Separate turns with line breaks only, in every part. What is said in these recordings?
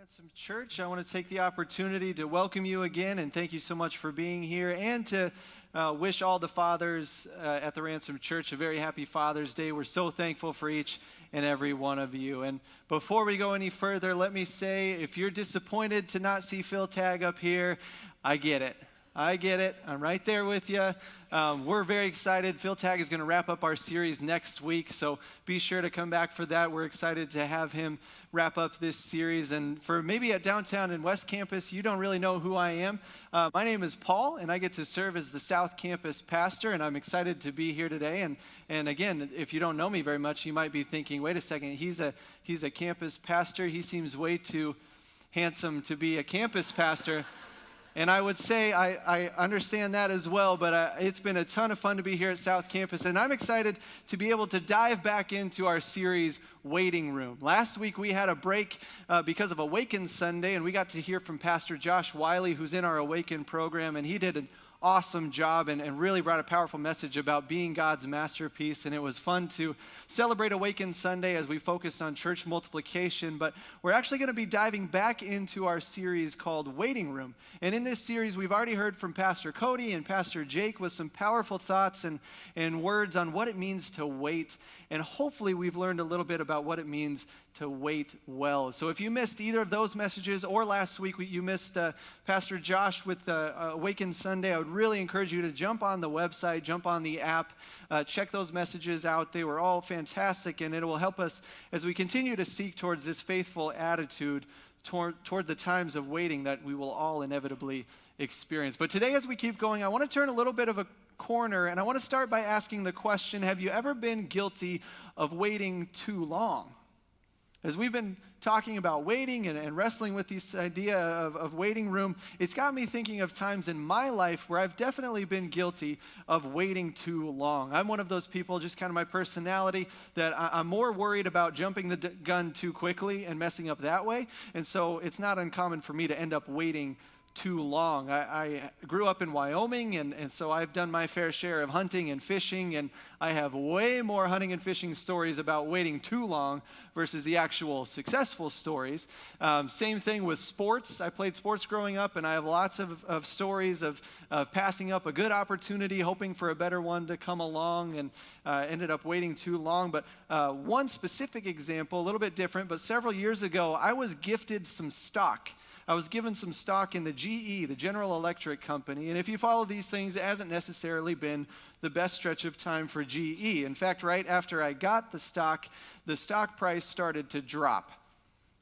Ransom Church. I want to take the opportunity to welcome you again and thank you so much for being here, and to wish all the fathers at the Ransom Church a very happy Father's Day. We're so thankful for each and every one of you. And before we go any further, let me say, if you're disappointed to not see Phil Tagg up here, I get it. I get it. I'm right there with you. We're very excited. Phil Tagg is going to wrap up our series next week, so be sure to come back for that. We're excited to have him wrap up this series. And for maybe at Downtown and West Campus, you don't really know who I am. My name is Paul, and I get to serve as the South Campus pastor, and I'm excited to be here today. And again, if you don't know me very much, you might be thinking, wait a second, he's a campus pastor. He seems way too handsome to be a campus pastor. And I would say I understand that as well, but it's been a ton of fun to be here at South Campus, and I'm excited to be able to dive back into our series, Waiting Room. Last week we had a break because of Awaken Sunday, and we got to hear from Pastor Josh Wiley, who's in our Awaken program, and he did an awesome job and really brought a powerful message about being God's masterpiece. And it was fun to celebrate Awaken Sunday as we focused on church multiplication. But we're actually going to be diving back into our series called Waiting Room. And in this series, we've already heard from Pastor Cody and Pastor Jake with some powerful thoughts and words on what it means to wait. And hopefully we've learned a little bit about what it means to wait well. So if you missed either of those messages, or last week you missed Pastor Josh with Awaken Sunday, I would really encourage you to jump on the website, jump on the app, check those messages out. They were all fantastic, and it will help us as we continue to seek towards this faithful attitude toward the times of waiting that we will all inevitably experience. But today, as we keep going, I want to turn a little bit of a corner, and I want to start by asking the question, have you ever been guilty of waiting too long? As we've been talking about waiting and wrestling with this idea of waiting room, it's got me thinking of times in my life where I've definitely been guilty of waiting too long. I'm one of those people, just kind of my personality, that I'm more worried about jumping the gun too quickly and messing up that way. And so it's not uncommon for me to end up waiting too long. I grew up in Wyoming, and so I've done my fair share of hunting and fishing, and I have way more hunting and fishing stories about waiting too long versus the actual successful stories. Same thing with sports. I played sports growing up, and I have lots of stories of passing up a good opportunity, hoping for a better one to come along, and ended up waiting too long. But one specific example, a little bit different, but several years ago, I was gifted some stock. I was given some stock in the GE, the General Electric Company, and if you follow these things, it hasn't necessarily been the best stretch of time for GE. In fact, right after I got the stock price started to drop.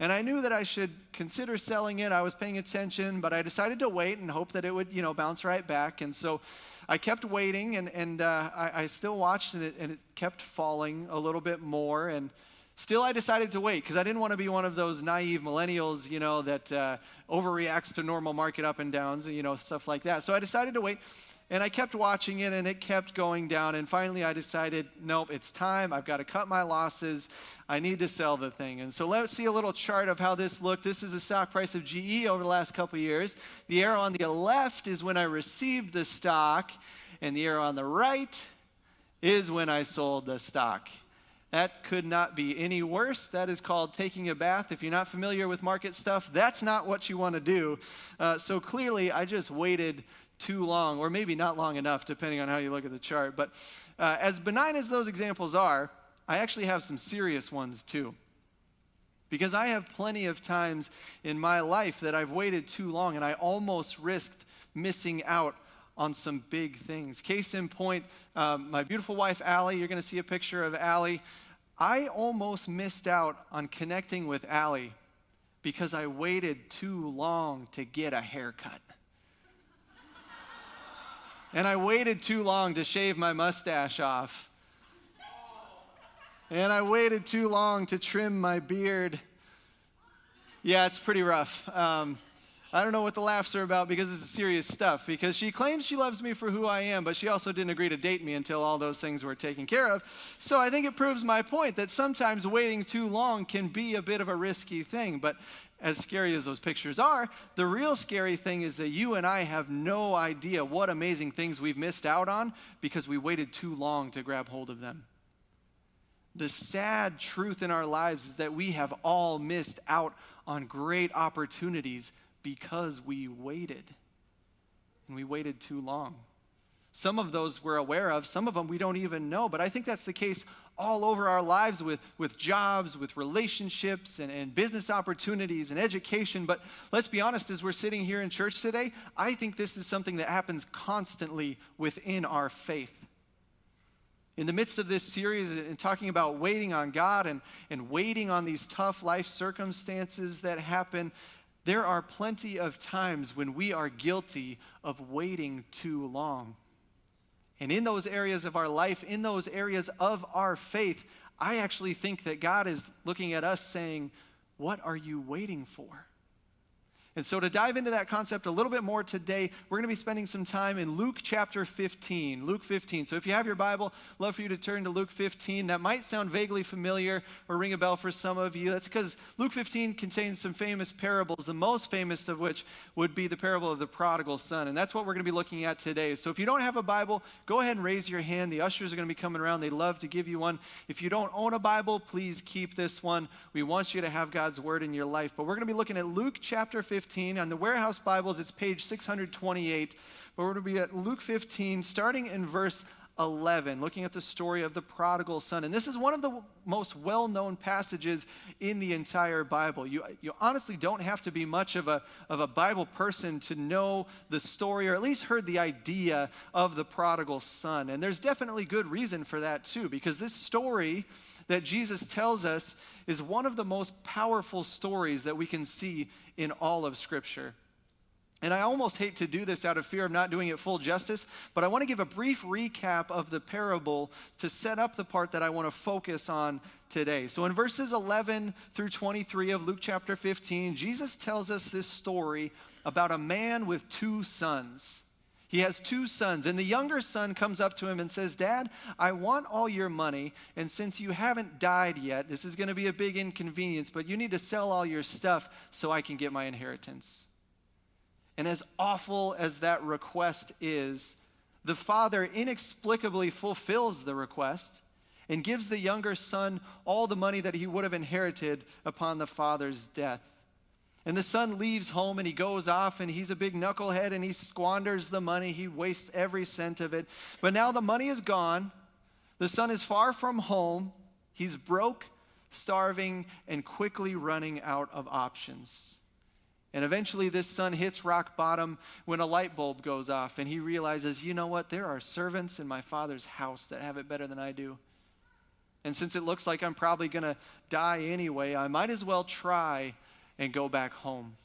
And I knew that I should consider selling it. I was paying attention, but I decided to wait and hope that it would, bounce right back. And so I kept waiting, and I still watched, and it kept falling a little bit more. And still, I decided to wait because I didn't want to be one of those naive millennials, that overreacts to normal market up and downs, stuff like that. So I decided to wait, and I kept watching it, and it kept going down. And finally, I decided, nope, it's time. I've got to cut my losses. I need to sell the thing. And so let's see a little chart of how this looked. This is the stock price of GE over the last couple of years. The arrow on the left is when I received the stock, and the arrow on the right is when I sold the stock. That could not be any worse. That is called taking a bath. If you're not familiar with market stuff, that's not what you want to do. So clearly, I just waited too long, or maybe not long enough, depending on how you look at the chart. But as benign as those examples are, I actually have some serious ones too. Because I have plenty of times in my life that I've waited too long, and I almost risked missing out on some big things. Case in point, my beautiful wife, Allie, you're going to see a picture of Allie. I almost missed out on connecting with Allie because I waited too long to get a haircut. And I waited too long to shave my mustache off. And I waited too long to trim my beard. Yeah, it's pretty rough. I don't know what the laughs are about because this is serious stuff. Because she claims she loves me for who I am, but she also didn't agree to date me until all those things were taken care of. So I think it proves my point that sometimes waiting too long can be a bit of a risky thing. But as scary as those pictures are, the real scary thing is that you and I have no idea what amazing things we've missed out on because we waited too long to grab hold of them. The sad truth in our lives is that we have all missed out on great opportunities because we waited. And we waited too long. Some of those we're aware of, some of them we don't even know, but I think that's the case all over our lives with jobs, with relationships, and business opportunities and education. But let's be honest, as we're sitting here in church today, I think this is something that happens constantly within our faith. In the midst of this series and talking about waiting on God and waiting on these tough life circumstances that happen, there are plenty of times when we are guilty of waiting too long. And in those areas of our life, in those areas of our faith, I actually think that God is looking at us saying, what are you waiting for? And so to dive into that concept a little bit more today, we're going to be spending some time in Luke chapter 15. Luke 15. So if you have your Bible, love for you to turn to Luke 15. That might sound vaguely familiar or ring a bell for some of you. That's because Luke 15 contains some famous parables, the most famous of which would be the parable of the prodigal son. And that's what we're going to be looking at today. So if you don't have a Bible, go ahead and raise your hand. The ushers are going to be coming around. They'd love to give you one. If you don't own a Bible, please keep this one. We want you to have God's word in your life. But we're going to be looking at Luke chapter 15. On the Warehouse Bibles, it's page 628. But we're going to be at Luke 15, starting in verse 11, looking at the story of the prodigal son. And this is one of the most well-known passages in the entire Bible. You honestly don't have to be much of a Bible person to know the story, or at least heard the idea of the prodigal son. And there's definitely good reason for that too, because this story that Jesus tells us is one of the most powerful stories that we can see in all of Scripture. And I almost hate to do this out of fear of not doing it full justice, but I want to give a brief recap of the parable to set up the part that I want to focus on today. So in verses 11 through 23 of Luke chapter 15, Jesus tells us this story about a man with two sons. He has two sons, and the younger son comes up to him and says, "Dad, I want all your money, and since you haven't died yet, this is going to be a big inconvenience, but you need to sell all your stuff so I can get my inheritance." And as awful as that request is, the father inexplicably fulfills the request and gives the younger son all the money that he would have inherited upon the father's death. And the son leaves home and he goes off and he's a big knucklehead and he squanders the money. He wastes every cent of it. But now the money is gone. The son is far from home. He's broke, starving, and quickly running out of options. And eventually this son hits rock bottom when a light bulb goes off and he realizes, you know what? There are servants in my father's house that have it better than I do. And since it looks like I'm probably going to die anyway, I might as well try and go back home.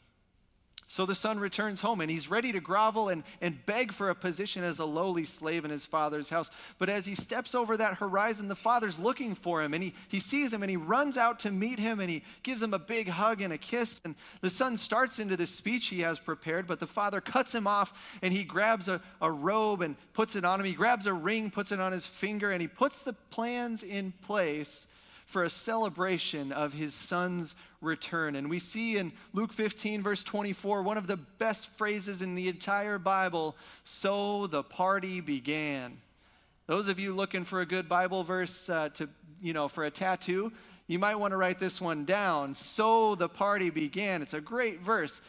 So the son returns home and he's ready to grovel and beg for a position as a lowly slave in his father's house. But as he steps over that horizon, the father's looking for him and he sees him and he runs out to meet him and he gives him a big hug and a kiss. And the son starts into this speech he has prepared, but the father cuts him off and he grabs a robe and puts it on him. He grabs a ring, puts it on his finger, and he puts the plans in place for a celebration of his son's return. And we see in Luke 15, verse 24, one of the best phrases in the entire Bible, "So the party began." Those of you looking for a good Bible verse for a tattoo, you might want to write this one down. So the party began. It's a great verse.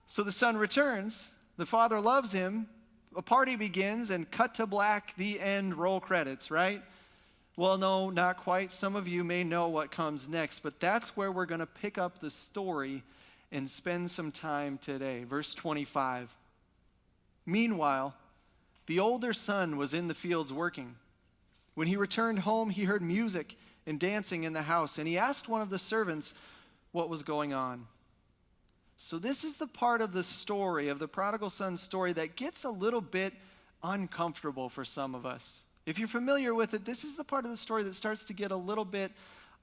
So the son returns. The father loves him. A party begins, and cut to black, the end, roll credits, right? Well, no, not quite. Some of you may know what comes next, but that's where we're going to pick up the story and spend some time today. Verse 25. Meanwhile, the older son was in the fields working. When he returned home, he heard music and dancing in the house, and he asked one of the servants what was going on. So this is the part of the story, of the prodigal son's story, that gets a little bit uncomfortable for some of us. If you're familiar with it, this is the part of the story that starts to get a little bit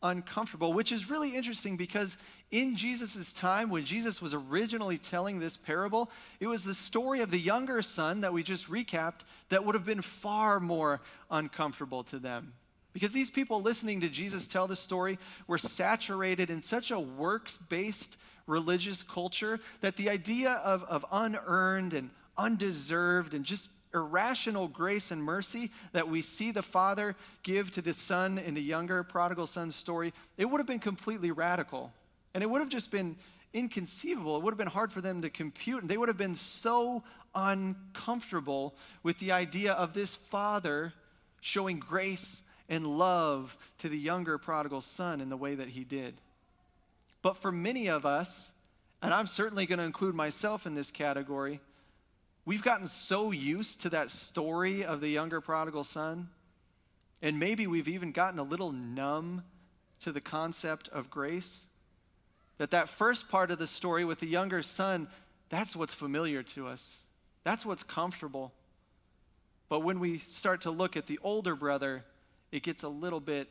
uncomfortable, which is really interesting because in Jesus' time, when Jesus was originally telling this parable, it was the story of the younger son that we just recapped that would have been far more uncomfortable to them. Because these people listening to Jesus tell this story were saturated in such a works-based religious culture that the idea of unearned and undeserved and just irrational grace and mercy that we see the father give to the son in the younger prodigal son's story, it would have been completely radical. And it would have just been inconceivable. It would have been hard for them to compute. And they would have been so uncomfortable with the idea of this father showing grace and love to the younger prodigal son in the way that he did. But for many of us, and I'm certainly going to include myself in this category, we've gotten so used to that story of the younger prodigal son, and maybe we've even gotten a little numb to the concept of grace, that first part of the story with the younger son, that's what's familiar to us. That's what's comfortable. But when we start to look at the older brother, it gets a little bit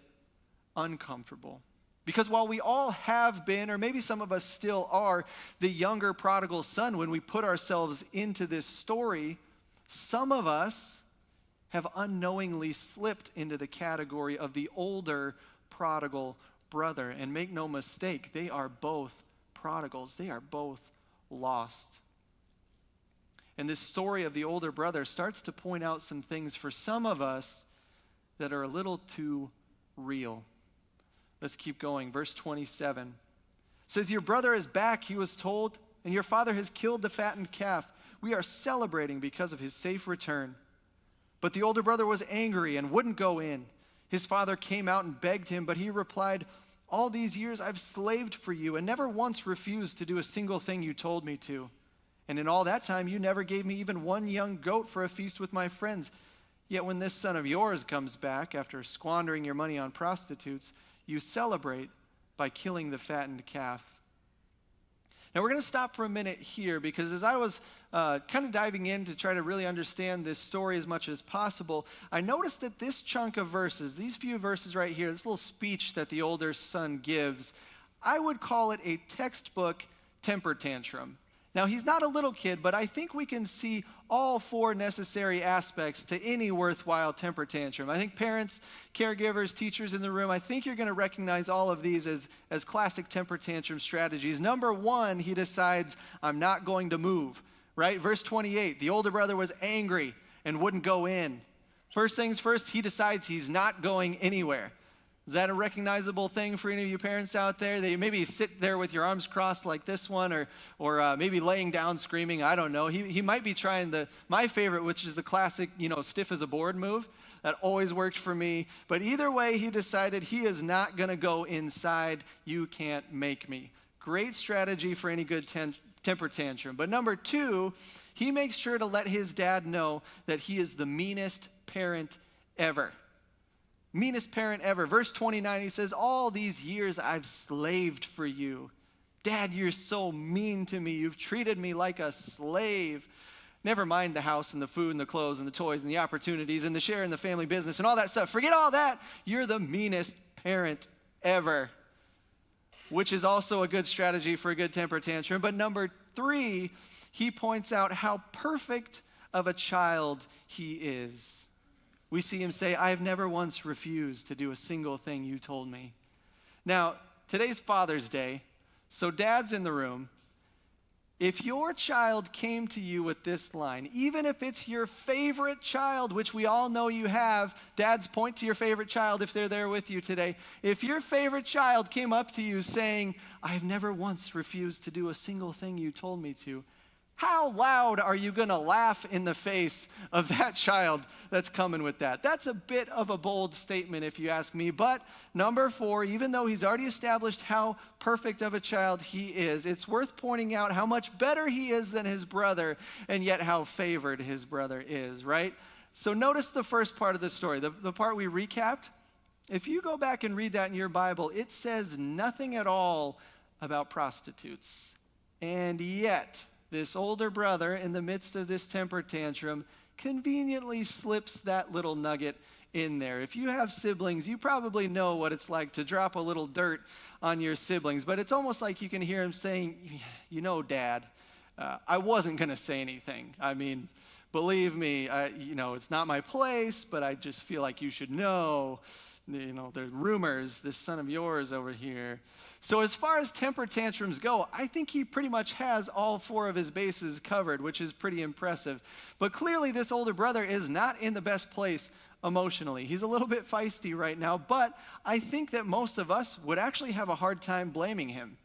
uncomfortable. Because while we all have been, or maybe some of us still are, the younger prodigal son, when we put ourselves into this story, some of us have unknowingly slipped into the category of the older prodigal brother. And make no mistake, they are both prodigals. They are both lost. And this story of the older brother starts to point out some things for some of us that are a little too real. Let's keep going. Verse 27 says, "Your brother is back," he was told, "and your father has killed the fattened calf. We are celebrating because of his safe return." But the older brother was angry and wouldn't go in. His father came out and begged him, but he replied, "All these years I've slaved for you and never once refused to do a single thing you told me to. And in all that time, you never gave me even one young goat for a feast with my friends. Yet when this son of yours comes back after squandering your money on prostitutes, you celebrate by killing the fattened calf." Now we're going to stop for a minute here because as I was kind of diving in to try to really understand this story as much as possible, I noticed that this chunk of verses, these few verses right here, this little speech that the older son gives, I would call it a textbook temper tantrum. Now, he's not a little kid, but I think we can see all four necessary aspects to any worthwhile temper tantrum. I think parents, caregivers, teachers in the room, I think you're going to recognize all of these as classic temper tantrum strategies. Number one, he decides, "I'm not going to move," right? Verse 28, the older brother was angry and wouldn't go in. First things first, he decides he's not going anywhere. Is that a recognizable thing for any of you parents out there? That you maybe sit there with your arms crossed like this one, or maybe laying down screaming. I don't know. He might be trying my favorite, which is the classic, stiff as a board move. That always worked for me. But either way, he decided he is not going to go inside. You can't make me. Great strategy for any good temper tantrum. But number two, he makes sure to let his dad know that he is the meanest parent ever. Meanest parent ever. Verse 29, he says, "All these years I've slaved for you. Dad, you're so mean to me. You've treated me like a slave. Never mind the house and the food and the clothes and the toys and the opportunities and the share in the family business and all that stuff. Forget all that. You're the meanest parent ever." Which is also a good strategy for a good temper tantrum. But number three, he points out how perfect of a child he is. We see him say, "I have never once refused to do a single thing you told me." Now, today's Father's Day, so dads in the room, if your child came to you with this line, even if it's your favorite child, which we all know you have, dads, point to your favorite child if they're there with you today. If your favorite child came up to you saying, "I have never once refused to do a single thing you told me to," how loud are you going to laugh in the face of that child that's coming with that? That's a bit of a bold statement if you ask me. But number four, even though he's already established how perfect of a child he is, it's worth pointing out how much better he is than his brother and yet how favored his brother is, right? So notice the first part of the story, the part we recapped. If you go back and read that in your Bible, it says nothing at all about prostitutes. And yet, this older brother, in the midst of this temper tantrum, conveniently slips that little nugget in there. If you have siblings, you probably know what it's like to drop a little dirt on your siblings. But it's almost like you can hear him saying, "Dad, I wasn't going to say anything. I mean, believe me, it's not my place, but I just feel like you should know. There's rumors, this son of yours over here." So as far as temper tantrums go, I think he pretty much has all four of his bases covered, which is pretty impressive. But clearly this older brother is not in the best place emotionally. He's a little bit feisty right now, but I think that most of us would actually have a hard time blaming him.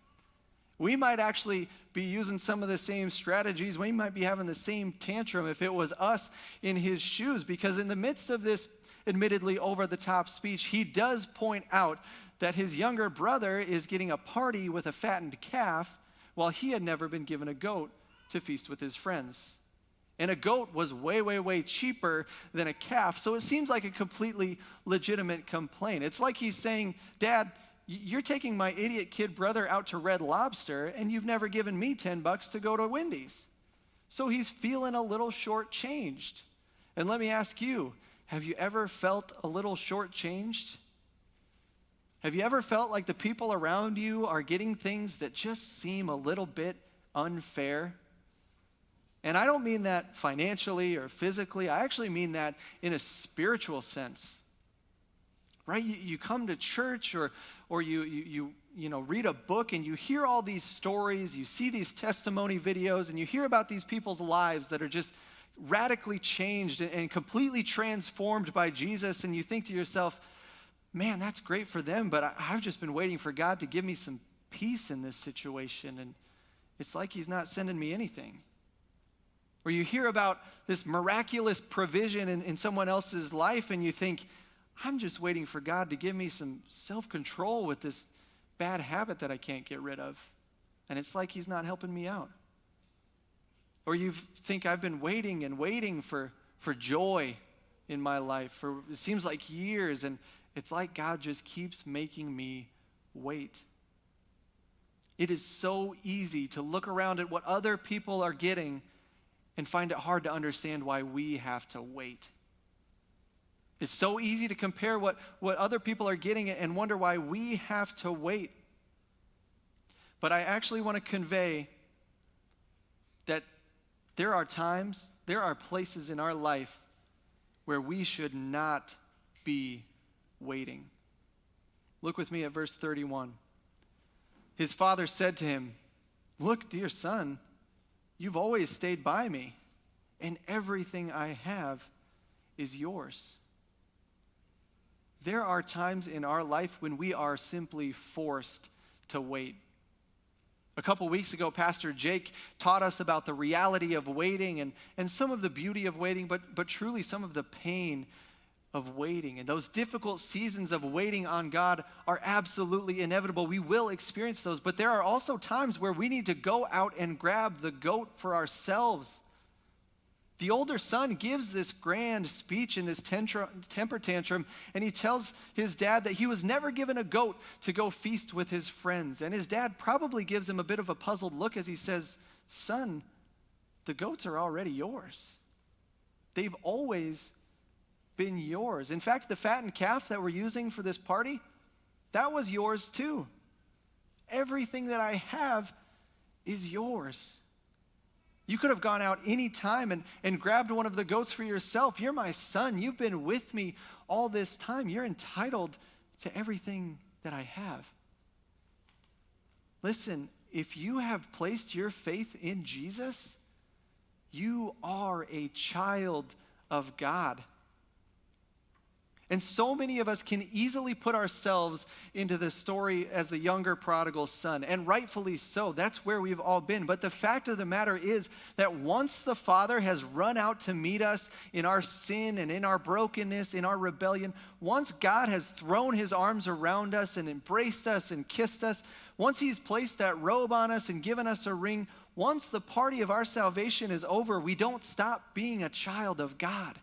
We might actually be using some of the same strategies. We might be having the same tantrum if it was us in his shoes, because in the midst of this admittedly over-the-top speech, he does point out that his younger brother is getting a party with a fattened calf while he had never been given a goat to feast with his friends. And a goat was way, way, way cheaper than a calf, so it seems like a completely legitimate complaint. It's like he's saying, Dad, you're taking my idiot kid brother out to Red Lobster, and you've never given me $10 to go to Wendy's. So he's feeling a little shortchanged. And let me ask you, have you ever felt a little shortchanged? Have you ever felt like the people around you are getting things that just seem a little bit unfair? And I don't mean that financially or physically. I actually mean that in a spiritual sense. Right? You come to church or you read a book and you hear all these stories, you see these testimony videos, and you hear about these people's lives that are just radically changed and completely transformed by Jesus, and you think to yourself, man, that's great for them, but I've just been waiting for God to give me some peace in this situation, and it's like he's not sending me anything. Or you hear about this miraculous provision in someone else's life, and you think, I'm just waiting for God to give me some self-control with this bad habit that I can't get rid of. And it's like he's not helping me out. Or you think I've been waiting and waiting for joy in my life for it seems like years, and it's like God just keeps making me wait. It is so easy to look around at what other people are getting and find it hard to understand why we have to wait. It's so easy to compare what other people are getting and wonder why we have to wait. But I actually want to convey that there are times, there are places in our life where we should not be waiting. Look with me at verse 31. His father said to him, "Look, dear son, you've always stayed by me, and everything I have is yours." There are times in our life when we are simply forced to wait. A couple weeks ago, Pastor Jake taught us about the reality of waiting and some of the beauty of waiting, but truly some of the pain of waiting. And those difficult seasons of waiting on God are absolutely inevitable. We will experience those, but there are also times where we need to go out and grab the goat for ourselves. The older son gives this grand speech in this temper tantrum, and he tells his dad that he was never given a goat to go feast with his friends. And his dad probably gives him a bit of a puzzled look as he says, "Son, the goats are already yours. They've always been yours. In fact, the fattened calf that we're using for this party, that was yours too. Everything that I have is yours. You could have gone out any time and grabbed one of the goats for yourself. You're my son. You've been with me all this time. You're entitled to everything that I have." Listen, if you have placed your faith in Jesus, you are a child of God. And so many of us can easily put ourselves into the story as the younger prodigal son, and rightfully so. That's where we've all been. But the fact of the matter is that once the Father has run out to meet us in our sin and in our brokenness, in our rebellion, once God has thrown his arms around us and embraced us and kissed us, once he's placed that robe on us and given us a ring, once the party of our salvation is over, we don't stop being a child of God.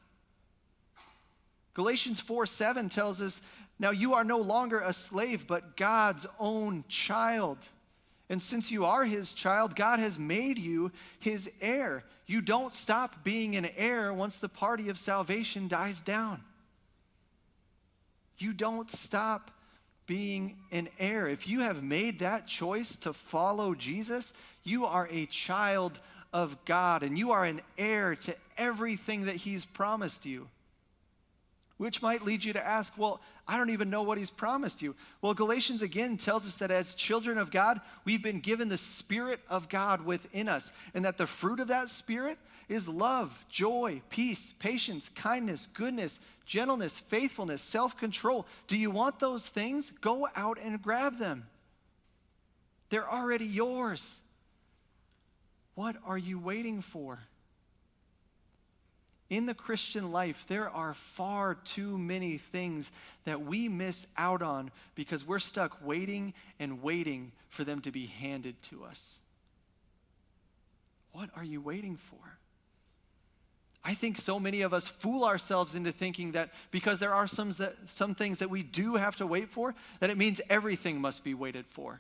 Galatians 4:7 tells us, "Now you are no longer a slave, but God's own child. And since you are his child, God has made you his heir." You don't stop being an heir once the party of salvation dies down. You don't stop being an heir. If you have made that choice to follow Jesus, you are a child of God, and you are an heir to everything that he's promised you. Which might lead you to ask, well, I don't even know what he's promised you. Well, Galatians again tells us that as children of God, we've been given the Spirit of God within us, and that the fruit of that Spirit is love, joy, peace, patience, kindness, goodness, gentleness, faithfulness, self-control. Do you want those things? Go out and grab them. They're already yours. What are you waiting for? In the Christian life, there are far too many things that we miss out on because we're stuck waiting and waiting for them to be handed to us. What are you waiting for? I think so many of us fool ourselves into thinking that because there are some things that we do have to wait for, that it means everything must be waited for.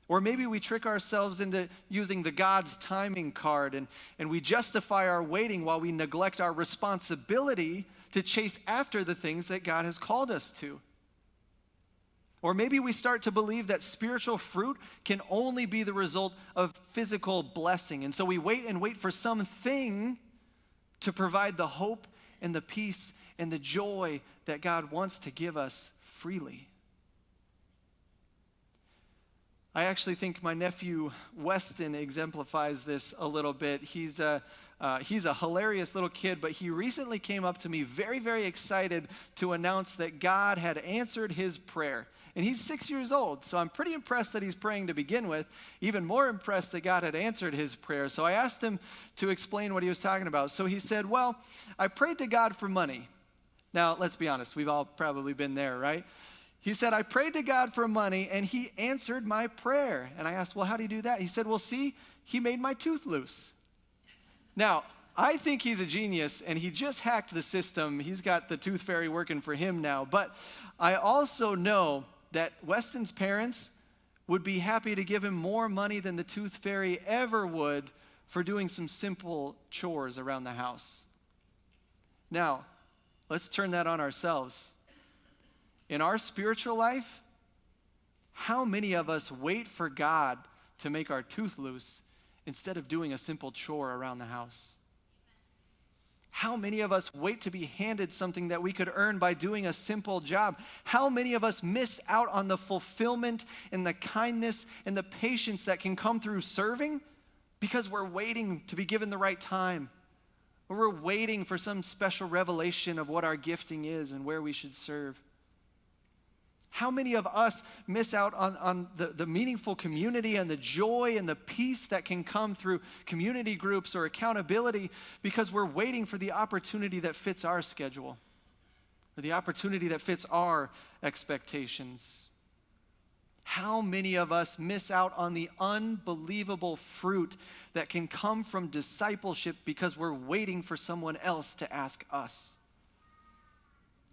Or maybe we trick ourselves into using the God's timing card and we justify our waiting while we neglect our responsibility to chase after the things that God has called us to. Or maybe we start to believe that spiritual fruit can only be the result of physical blessing. And so we wait and wait for something to provide the hope and the peace and the joy that God wants to give us freely. I actually think my nephew Weston exemplifies this a little bit. He's a hilarious little kid, but he recently came up to me very, very excited to announce that God had answered his prayer. And he's 6 years old, so I'm pretty impressed that he's praying to begin with, even more impressed that God had answered his prayer. So I asked him to explain what he was talking about. So he said, well, I prayed to God for money. Now, let's be honest, we've all probably been there, right? He said, I prayed to God for money, and he answered my prayer. And I asked, well, how do you do that? He said, well, see, he made my tooth loose. Now, I think he's a genius, and he just hacked the system. He's got the tooth fairy working for him now. But I also know that Weston's parents would be happy to give him more money than the tooth fairy ever would for doing some simple chores around the house. Now, let's turn that on ourselves. In our spiritual life, how many of us wait for God to make our tooth loose instead of doing a simple chore around the house? How many of us wait to be handed something that we could earn by doing a simple job? How many of us miss out on the fulfillment and the kindness and the patience that can come through serving because we're waiting to be given the right time, or we're waiting for some special revelation of what our gifting is and where we should serve? How many of us miss out on the meaningful community and the joy and the peace that can come through community groups or accountability because we're waiting for the opportunity that fits our schedule or the opportunity that fits our expectations? How many of us miss out on the unbelievable fruit that can come from discipleship because we're waiting for someone else to ask us?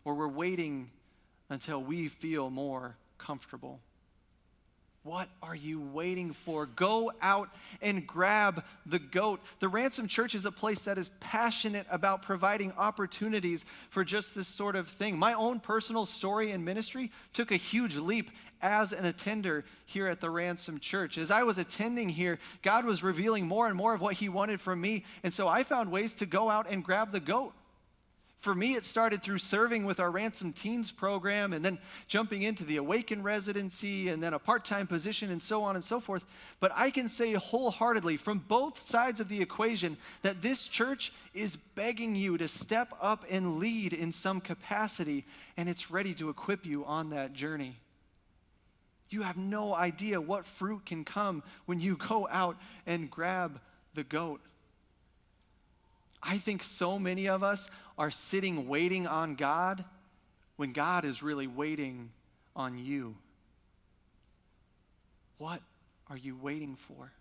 Or we're waiting until we feel more comfortable. What are you waiting for? Go out and grab the goat. The Ransom Church is a place that is passionate about providing opportunities for just this sort of thing. My own personal story in ministry took a huge leap as an attender here at the Ransom Church. As I was attending here, God was revealing more and more of what He wanted from me, and so I found ways to go out and grab the goat. For me, it started through serving with our Ransom Teens program and then jumping into the Awaken residency and then a part-time position and so on and so forth. But I can say wholeheartedly from both sides of the equation that this church is begging you to step up and lead in some capacity, and it's ready to equip you on that journey. You have no idea what fruit can come when you go out and grab the goat. I think so many of us are sitting waiting on God when God is really waiting on you. What are you waiting for?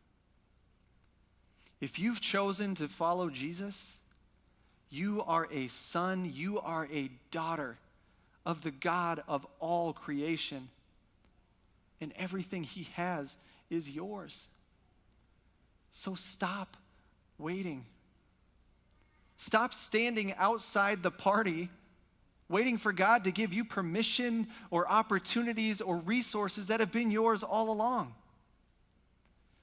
If you've chosen to follow Jesus, you are a son, you are a daughter of the God of all creation, and everything He has is yours. So stop waiting. Stop standing outside the party waiting for God to give you permission or opportunities or resources that have been yours all along.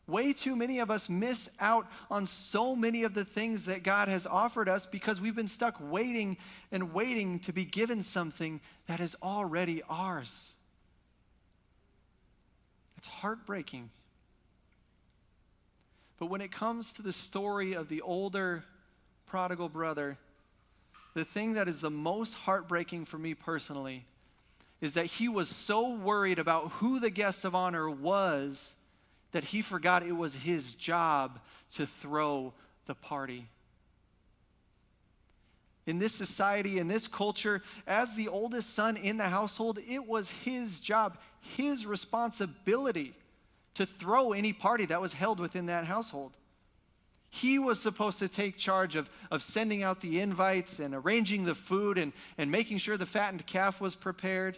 Way too many of us miss out on so many of the things that God has offered us because we've been stuck waiting and waiting to be given something that is already ours. It's heartbreaking. But when it comes to the story of the older prodigal brother, the thing that is the most heartbreaking for me personally is that he was so worried about who the guest of honor was that he forgot it was his job to throw the party. In this society, in this culture, as the oldest son in the household, it was his job, his responsibility to throw any party that was held within that household. He was supposed to take charge of sending out the invites and arranging the food and making sure the fattened calf was prepared.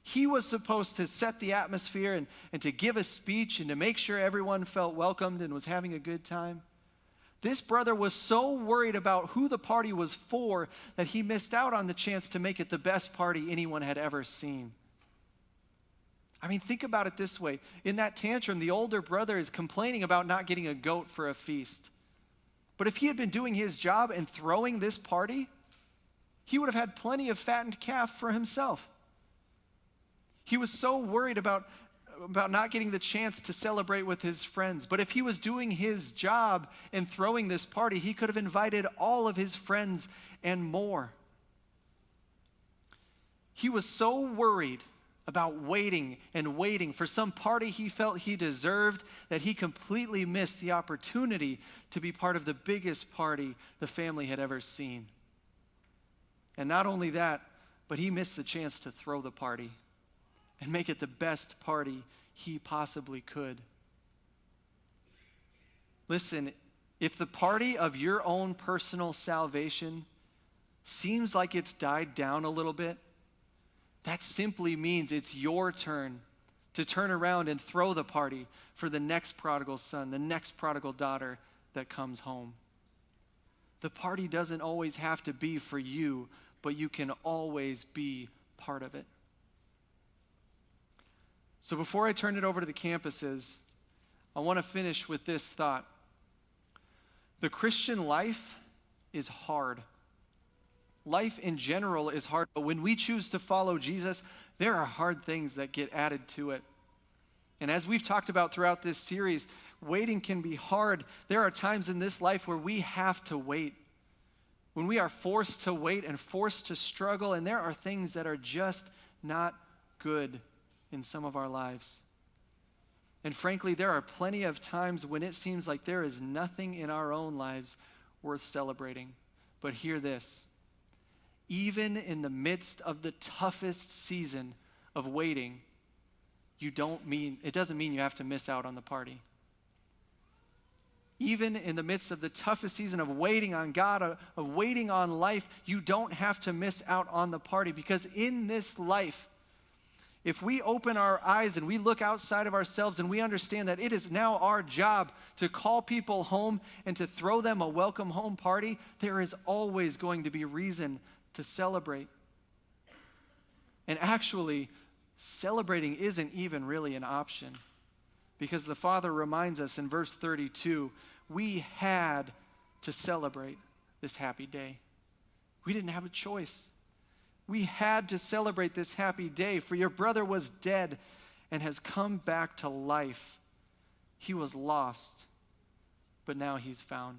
He was supposed to set the atmosphere and to give a speech and to make sure everyone felt welcomed and was having a good time. This brother was so worried about who the party was for that he missed out on the chance to make it the best party anyone had ever seen. I mean, think about it this way. In that tantrum, the older brother is complaining about not getting a goat for a feast. But if he had been doing his job and throwing this party, he would have had plenty of fattened calf for himself. He was so worried about not getting the chance to celebrate with his friends. But if he was doing his job and throwing this party, he could have invited all of his friends and more. He was so worried about waiting and waiting for some party he felt he deserved that he completely missed the opportunity to be part of the biggest party the family had ever seen. And not only that, but he missed the chance to throw the party and make it the best party he possibly could. Listen, if the party of your own personal salvation seems like it's died down a little bit, that simply means it's your turn to turn around and throw the party for the next prodigal son, the next prodigal daughter that comes home. The party doesn't always have to be for you, but you can always be part of it. So before I turn it over to the campuses, I want to finish with this thought. The Christian life is hard. Life in general is hard, but when we choose to follow Jesus, there are hard things that get added to it. And as we've talked about throughout this series, waiting can be hard. There are times in this life where we have to wait, when we are forced to wait and forced to struggle, and there are things that are just not good in some of our lives. And frankly, there are plenty of times when it seems like there is nothing in our own lives worth celebrating. But hear this. Even in the midst of the toughest season of waiting, it doesn't mean you have to miss out on the party. Even in the midst of the toughest season of waiting on God, of waiting on life, you don't have to miss out on the party, because in this life, if we open our eyes and we look outside of ourselves and we understand that it is now our job to call people home and to throw them a welcome home party, there is always going to be reason to celebrate. And actually, celebrating isn't even really an option, because the Father reminds us in verse 32, we had to celebrate this happy day. We didn't have a choice. We had to celebrate this happy day, for your brother was dead and has come back to life. He was lost, but now he's found.